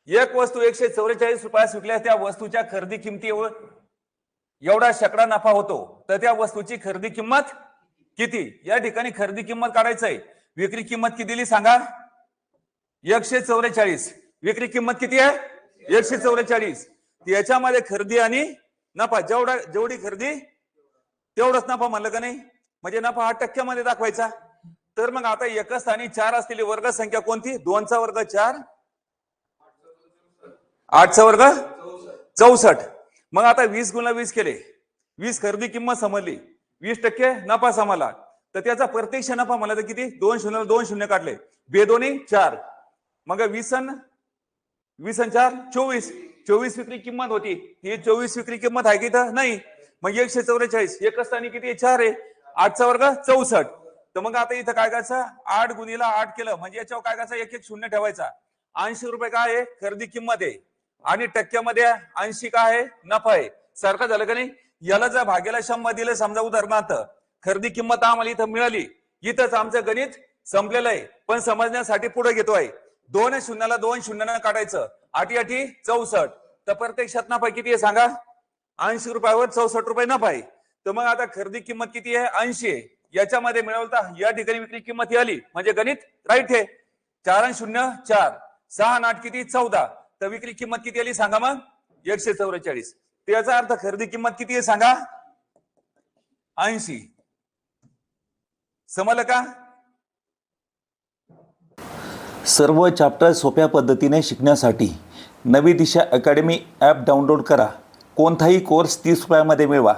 एक वस्तू 144 रुपयास विकल्यास त्या वस्तूच्या खरेदी किमतीवर एवढा शेकडा नफा होतो, तर त्या वस्तूची खरेदी किंमत किती? या ठिकाणी खरेदी किंमत काढायचंय. विक्री किंमत किती दिली सांगा? 144. विक्री किंमत किती आहे? 144. याच्यामध्ये खरेदी आणि नफा जेवढी खरेदी तेवढाच नफा म्हणलं का नाही? म्हणजे नफा 8% दाखवायचा. तर मग आता एका स्थानी 4 असलेली वर्ग संख्या कोणती? 2 चा वर्ग 4, 8 चा वर्ग 64. मग आता 20 गुणिले 20 केले, 20 खरेदी किंमत समजली, 20% नफा समजला, तर त्याचा प्रत्यक्ष नफा म्हणला तर किती? 2 शून्य 2 शून्य काढले, बेदोनी 4. मग 20 आणि 4 24. 24 विक्री किंमत होती. ही 24 विक्री किंमत आहे की इथं नाही? मग 144. एक स्थानी किती? 4 आहे. 8 चा वर्ग 64. तर मग आता इथं काय करायचं? 8 गुणिले 8 केलं म्हणजे याच्यावर काय करायचं? 1 1 शून्य ठेवायचा. 80 रुपये काय आहे? खरेदी किंमत आहे. आणि टक्क्यामध्ये 80 काय आहे? नफा आहे. सारखं झालं का नाही? याला जर भाग्याला 100 दिलं समजा उदाहरणार्थ, खरेदी किंमत आम्हाला इथं मिळाली, इथंच आमचं गणित संपलेलं आहे. पण समजण्यासाठी पुढे घेतोय. 2 शून्याला 2 शून्यानं काढायचं. 8 8 64. तर प्रत्यक्षात नफा किती आहे सांगा? 80 रुपयावर 64 रुपये नफा आहे. तर मग आता खरेदी किंमत किती आहे? 80 आहे. याच्यामध्ये मिळवता या ठिकाणी विक्री किंमत ही आली म्हणजे गणित राईट आहे. 4 आणि 0 4, 6 आणि 8 किती? 14. तर विक्री किंमत किती आली सांगा मग? 144. त्याचा अर्थ खरेदी किंमत किती आहे सांगा? 80. समजलं का? सर्व चॅप्टर सोप्या पद्धतीने शिकण्यासाठी नवी दिशा अकॅडमी ॲप डाउनलोड करा. कोणताही कोर्स 30 रुपयामध्ये मिळवा.